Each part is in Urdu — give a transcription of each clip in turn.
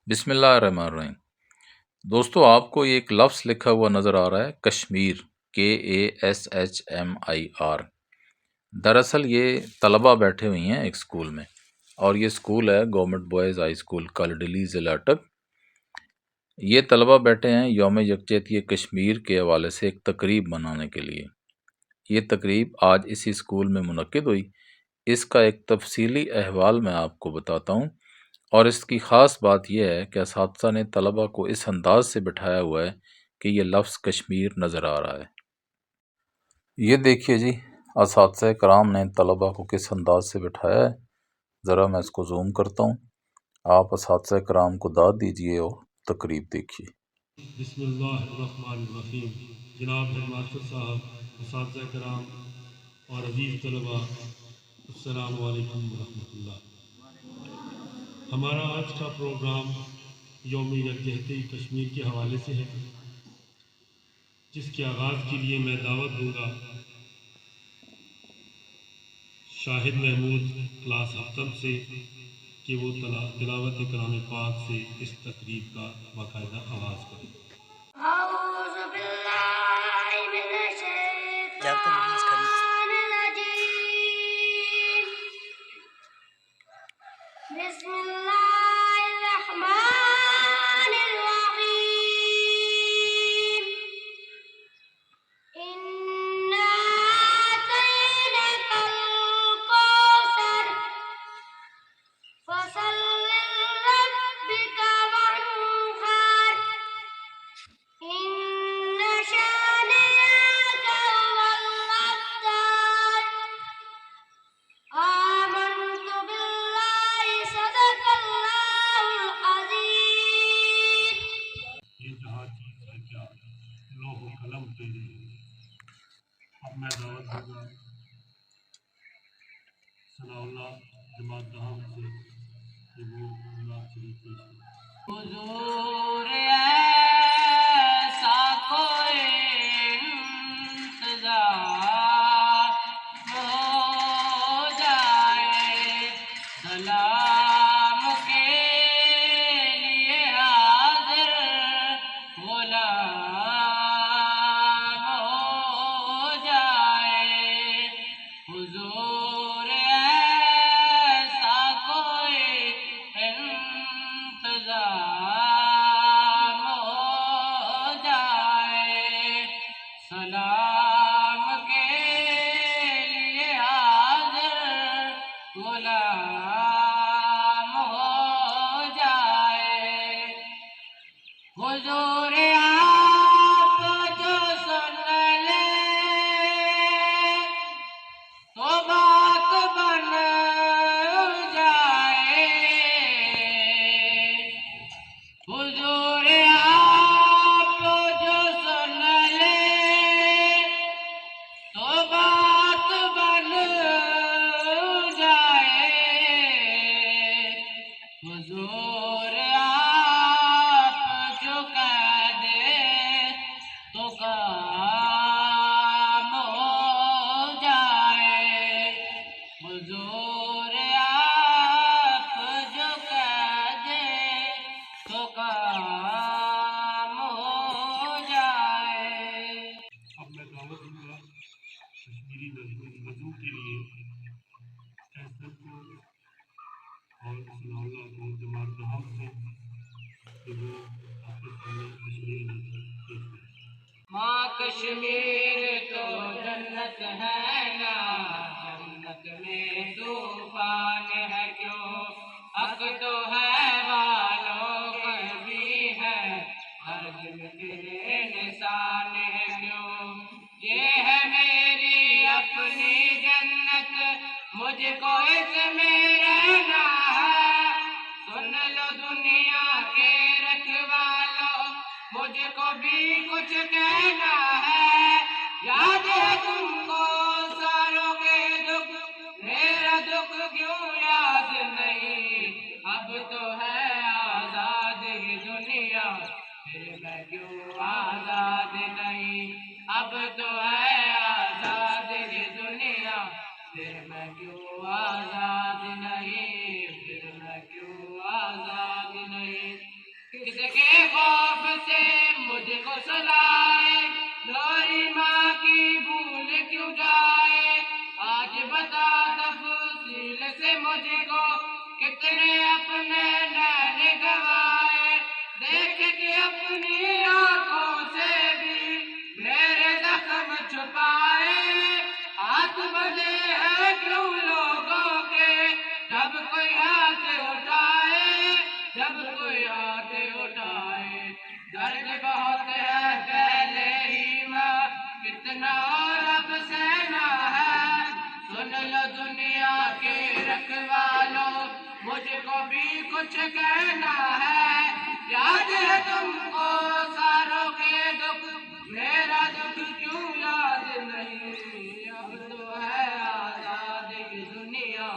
بسم اللہ الرحمن الرحیم۔ دوستو، آپ کو یہ ایک لفظ لکھا ہوا نظر آ رہا ہے، کشمیر، KASHMIR۔ دراصل یہ طلبہ بیٹھے ہوئی ہیں ایک سکول میں، اور یہ سکول ہے گورنمنٹ بوائز ہائی سکول کالڈلی ضلع اٹک۔ یہ طلبہ بیٹھے ہیں یوم یکجہتی کشمیر کے حوالے سے ایک تقریب منانے کے لیے۔ یہ تقریب آج اسی سکول میں منعقد ہوئی۔ اس کا ایک تفصیلی احوال میں آپ کو بتاتا ہوں، اور اس کی خاص بات یہ ہے کہ اساتذہ نے طلبہ کو اس انداز سے بٹھایا ہوا ہے کہ یہ لفظ کشمیر نظر آ رہا ہے۔ یہ دیکھیے جی، اساتذہ کرام نے طلبہ کو کس انداز سے بٹھایا ہے۔ ذرا میں اس کو زوم کرتا ہوں، آپ اساتذہ کرام کو داد دیجئے اور تقریب دیکھیے۔ بسم اللہ الرحمن الرحیم۔ جناب ہیڈ ماسٹر صاحب، اساتذہ کرام اور عزیز طلبہ، السلام علیکم ورحمۃ اللہ۔ ہمارا آج کا پروگرام یوم یکجہتی کشمیر کے حوالے سے ہے، جس کے آغاز کے لیے میں دعوت دوں گا شاہد محمود کلاس ہفتم سے کہ وہ تلاوت کلام پاک سے اس تقریب کا باقاعدہ آغاز کریں۔ اعوذ باللہ من الشیطان الرجیم، بسم اللہ الرحمن الرحیم۔ اِنَّا أَعْطَيْنَاكَ الْكَوْثَرَ فَصَلِّ لِرَبِّكَ وَانْحَرْ إِنَّ شَانِئَكَ هُوَ الْأَبْتَرُ۔ آمنت باللہ، صدق اللہ العظیم۔ یہ جہاں چیز ہے کیا لوح و قلم تیری ہے۔ اب میں دعوت دوں گا ثناء اللہ جماعت دہام سے کہ وہ نعت شریف پیش کریں۔ حضور ایسا کوئی انتظار ہو جائے، سلام کے لیے حاضر غلام ہو جائے۔ حضور ایسا کوئی انتظام ہو جائے، سلام کے لیے حاضر غلام ہو جائے۔ حضور آپ جو سن لے تو بات بن جائے۔ حضور آپ جو سن لے تو بات بن جائے۔ حضور آپ جو کہہ دے تو کام ہو جائے۔ حضور آپ جو کہہ دے تو کام ہو جائے۔ اب میں دعوت دوں گا کشمیری نظموں کے لیے ایسر کو اور ثناء اللہ کو جماعت دہام سے کہ وہ آپ کے سامنے کشمیری نظم پیش کریں۔ ماں کشمیر تو جنت ہے نا، جنت میں طوفان ہے کیوں؟ حق تو ہے والوں کا بھی ہے، ہر دن تیرے نشان ہے کیوں؟ یہ ہے میری اپنی جنت، مجھ کو اس میں رہنا ہے۔ سن لو دنیا کے رکھوالو، مجھ کو بھی کچھ کہنا ہے۔ یاد ہے تم کو ساروں کے دکھ، میرا دکھ کیوں یاد نہیں؟ اب تو ہے آزاد یہ دنیا، پھر میں کیوں آزاد نہیں؟ اب تو ہے آزاد یہ دنیا، پھر میں کیوں آزاد نہیں؟ پھر میں کیوں آزاد نہیں؟ کس کے خوف سے مجھ کو سلائے لوری ماں کی بھول کیوں جائے آج بتا تفصیل سے مجھ کو کتنے اپنے نین گوائے دیکھ کے اپنی آنکھوں سے بھی میرے زخم چھپائے ہاتھ بندے ہیں کیوں لوگوں کے جب کوئی ہاتھ اٹھائے جب کوئی ہاتھ اٹھائے درد بہت ہے پہلے ہی ماں کتنا اور اب سہنا ہے سن لو دنیا کے رکھوالو مجھ کو بھی کچھ کہنا ہے یاد ہے تم کو ساروں کے دکھ میرا دکھ کیوں یاد نہیں اب تو ہے آزاد کی دنیا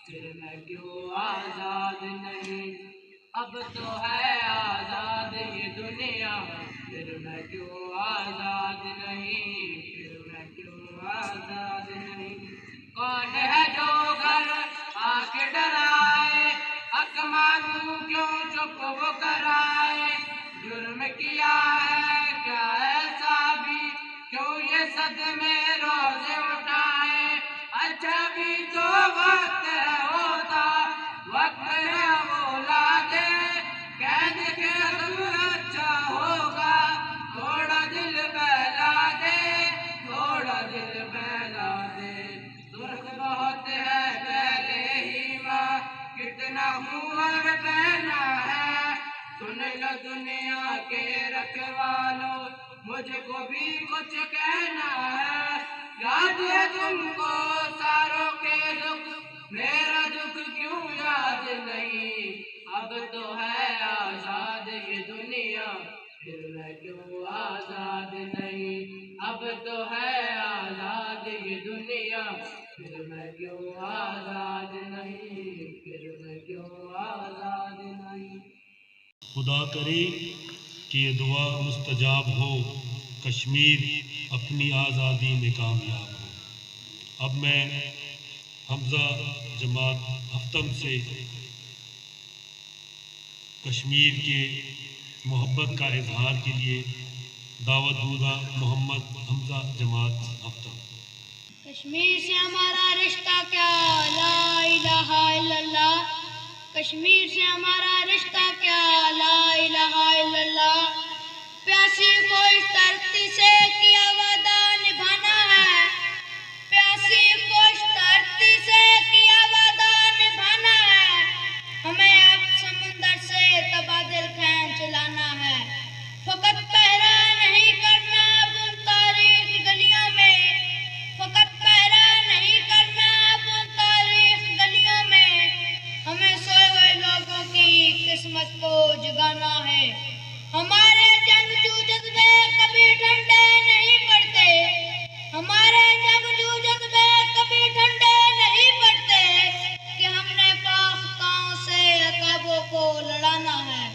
پھر میں کیوں آزاد نہیں اب تو ہے آزاد یہ دنیا پھر میں کیوں آزاد نہیں پھر میں کیوں آزاد نہیں کون ہے جو گھر آ کے ڈرائے حق مانگوں کیوں چپ وہ کرائے جرم کیا ہے کیا ایسا بھی کیوں یہ صدمے روزے اٹھائے اچھا بھی تو وقت ہے ہوتا وقت ہے وہ لا دے قید کے عزم اچھا ہوگا تھوڑا دل بہلا دے تھوڑا دل بہلا دے سرخ بہت ہے پہلے ہی ماں کتنا ہوا پہنا ہے سن لو دنیا کے رکھوالو مجھ کو بھی کچھ کہنا ہے یاد ہے تم کو ساروں کے دکھ میرا دکھ کیوں یاد نہیں اب تو ہے آزاد یہ دنیا پھر میں کیوں آزاد نہیں اب تو ہے آزاد یہ دنیا پھر میں کیوں آزاد نہیں پھر میں کیوں آزاد نہیں خدا کرے کہ یہ دعا مستجاب ہو کشمیر اپنی آزادی میں کامیاب ہو۔ اب میں حمزہ جماعت ہفتم سے کشمیر کے محبت کا اظہار کے لیے دعوت دوں گا محمد حمزہ جماعت ہفتم۔ کشمیر سے ہمارا رشتہ کیا لا الہ الا اللہ کشمیر سے ہمارا رشتہ کیا لا الہ الا اللہ پیاسی کو اس دھرتی سے کیا وعدہ نبھانا ہے پیاسی کو اس دھرتی سے کیا وعدہ نبھانا ہے ہمیں اب سمندر سے تبادل کھینچ لانا ہے فقط پہرا نہیں کرنا اب ان تاریخ گلیوں میں فقط پہرا نہیں کرنا اب ان تاریخ گلیوں میں ہمیں سوئے ہوئے لوگوں کی قسمت کو جگانا ہے ہمارے جنگجو جذبے کبھی ٹھنڈے نہیں پڑتے ہمارے جنگجو جذبے کبھی ٹھنڈے نہیں پڑتے کہ ہم نے فاختاؤں سے عقابوں کو لڑانا ہے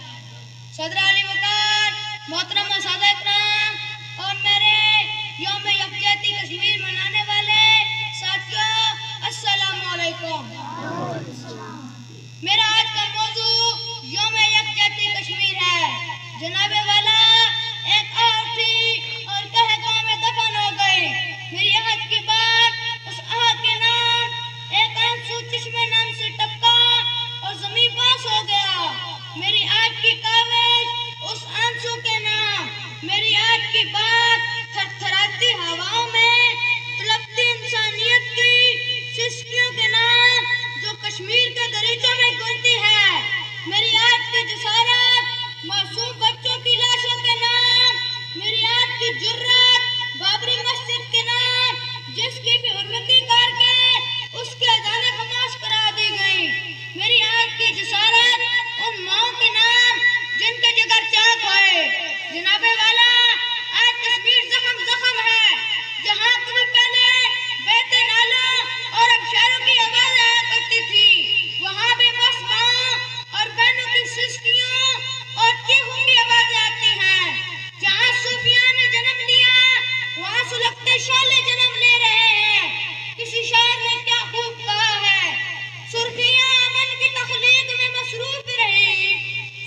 صدر علی وقار محترم سادہ اکرام اور میرے یوم یکجہتی کشمیر منانے والے ساتھیوں السلام علیکم میرا آج کا موضوع یوم یکجہتی کشمیر ہے جناب والا ایک آہ تھی اور کہہ گاؤں میں دفن ہو گئی میری آج کی بات اس آہ کے نام ایک آنسو چشمے نام سے ٹپکا اور زمین پاس ہو گیا میری آج کی کاوش اس آنسو کے نام میری آج کی بات تھر تھراتی ہواؤں میں تڑپتی انسانیت کی سسکیوں کے نام جو کشمیر کے دریچوں میں گونجتی ہے میری آج کی جسارت معصوم بچوں کی لاشوں کے نام میری آج کی جرات بابری مسجد کے نام جس کی بھی حرمتی کر کے اس کے اذان خاموش کرا دی گئی میری آج کی جسارت ان ماؤں کے نام جن کے جگر چاک ہوئے جناب والا آج کشمیر زخم زخم ہے جہاں کبھی پہلے بہتے نالوں اور اب شہروں کی آواز آیا کرتی تھی وہاں بھی بس ماں اور بہنوں کی سسکیوں اور چیخوں کی آوازیں آتی ہیں جہاں صوفیاء نے جنم لیا وہاں سلگتے شعلے جنم لے رہے ہیں کسی شاعر نے کیا خوب کہا ہے سرخیاں امن کی تخلیق میں مصروف رہی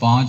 5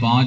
5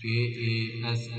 KASHMIR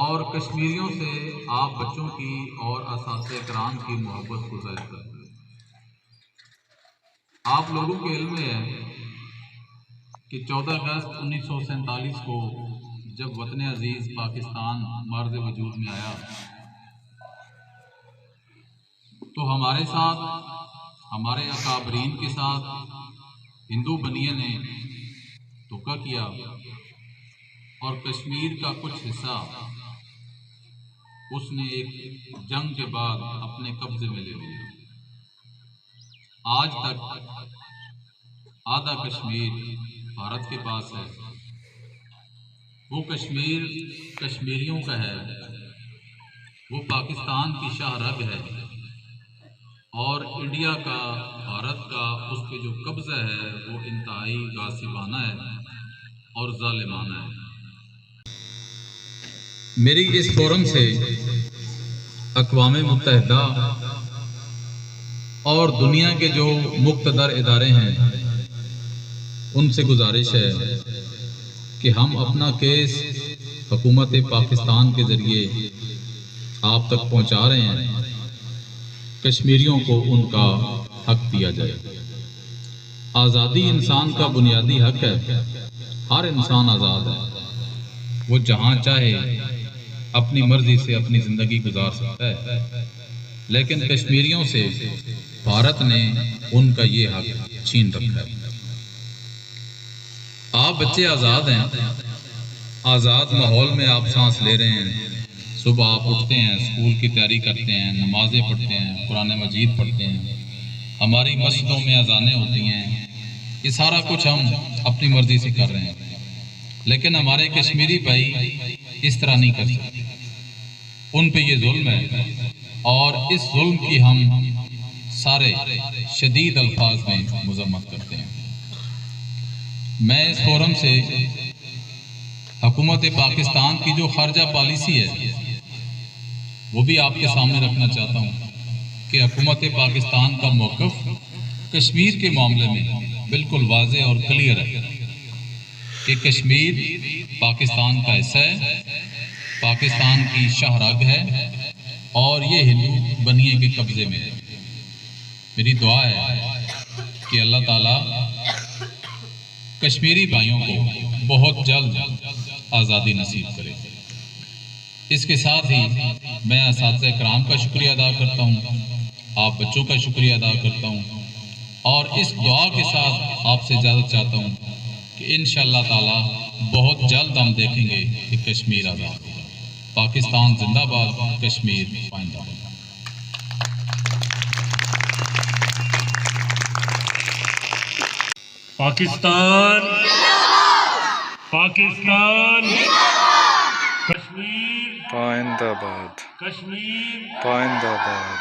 اور کشمیریوں سے آپ بچوں کی اور اساتذہ کرام کی محبت کو ظاہر کرتے ہیں۔ آپ لوگوں کے علم میں ہے کہ 14 اگست 1947 کو جب وطن عزیز پاکستان مارز وجود میں آیا تو ہمارے ساتھ، ہمارے اکابرین کے ساتھ ہندو بنیے نے دھوکہ کیا اور کشمیر کا کچھ حصہ اس نے ایک جنگ کے بعد اپنے قبضے میں لے لیا۔ آج تک آدھا کشمیر بھارت کے پاس ہے۔ وہ کشمیر کشمیریوں کا ہے، وہ پاکستان کی شاہ رگ ہے، اور انڈیا کا، بھارت کا اس پہ جو قبضہ ہے وہ انتہائی غاصبانہ ہے اور ظالمانہ ہے۔ میری اس فورم سے اقوام متحدہ اور دنیا کے جو مقتدر ادارے ہیں ان سے گزارش ہے کہ ہم اپنا کیس حکومت پاکستان کے ذریعے آپ تک پہنچا رہے ہیں، کشمیریوں کو ان کا حق دیا جائے۔ آزادی انسان کا بنیادی حق ہے، ہر انسان آزاد ہے، وہ جہاں چاہے اپنی مرضی سے اپنی زندگی گزار سکتا ہے، لیکن کشمیریوں سے بھارت نے ان کا یہ حق چھین رکھا ہے۔ آپ بچے آزاد ہیں، آزاد ماحول میں آپ سانس لے رہے ہیں۔ صبح آپ اٹھتے ہیں، اسکول کی تیاری کرتے ہیں، نمازیں پڑھتے ہیں، قرآن مجید پڑھتے ہیں، ہماری مسجدوں میں اذانیں ہوتی ہیں، یہ سارا کچھ ہم اپنی مرضی سے کر رہے ہیں، لیکن ہمارے کشمیری بھائی اس طرح نہیں کر سکتے، ان پہ یہ ظلم ہے، اور اس ظلم کی ہم سارے شدید الفاظ میں مذمت کرتے ہیں۔ میں اس فورم سے حکومت پاکستان کی جو خارجہ پالیسی ہے وہ بھی آپ کے سامنے رکھنا چاہتا ہوں کہ حکومت پاکستان کا موقف کشمیر کے معاملے میں بالکل واضح اور کلیئر ہے کہ کشمیر پاکستان کا حصہ ہے، پاکستان کی شاہ رگ ہے، اور یہ ہندو بنیے کے قبضے میں ہے۔ میری دعا ہے کہ اللہ تعالیٰ کشمیری بھائیوں کو بہت جلد آزادی نصیب کرے۔ اس کے ساتھ ہی میں اساتذہ کرام کا شکریہ ادا کرتا ہوں، آپ بچوں کا شکریہ ادا کرتا ہوں، اور اس دعا کے ساتھ آپ سے اجازت چاہتا ہوں کہ انشاءاللہ تعالیٰ بہت جلد ہم دیکھیں گے کہ کشمیر آزاد ہوگا۔ پاکستان زندہ باد، کشمیر پائندہ باد۔ پاکستان، پاکستان، کشمیر پائندہ باد، کشمیر، پائندہ باد،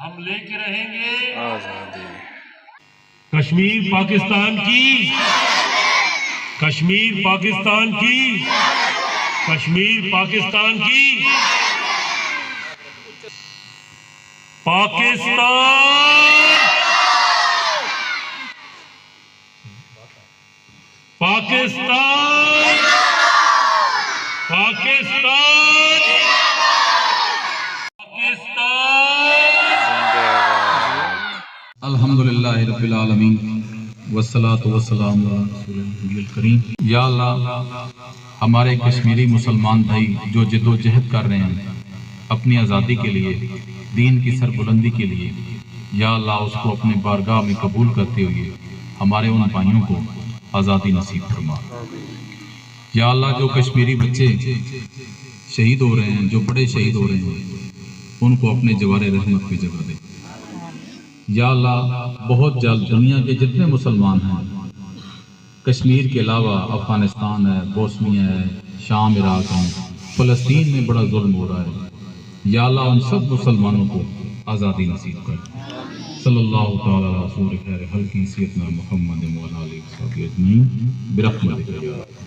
ہم لے کے رہیں گے آزادی۔ کشمیر پاکستان کی، کشمیر پاکستان کی، کشمیر پاکستان کی، پاکستان، پاکستان، پاکستان، الحمدللہ رب العالمین والصلاة والسلام علی رسول النبی الکریم۔ یا اللہ، ہمارے کشمیری مسلمان بھائی جو جد و جہد کر رہے ہیں اپنی آزادی کے لیے، دین کی سربلندی کے لیے، یا اللہ اس کو اپنے بارگاہ میں قبول کرتے ہوئے ہمارے ان بھائیوں کو آزادی نصیب فرما۔ یا اللہ جو کشمیری بچے شہید ہو رہے ہیں، جو بڑے شہید ہو رہے ہیں، ان کو اپنے جوار رحمت پہ جگہ دے۔ یا اللہ بہت جلد دنیا کے جتنے مسلمان ہیں، کشمیر کے علاوہ افغانستان ہے، بوسنیا ہے، شام عراق ہے، فلسطین میں بڑا ظلم ہو رہا ہے، یا اللہ ان سب مسلمانوں کو آزادی نصیب کر۔ صلی اللہ تعالی علی رسول خیر خلق سیدنا محمد و علی آلہ وصحبہ اجمعین برحمتک یا رب۔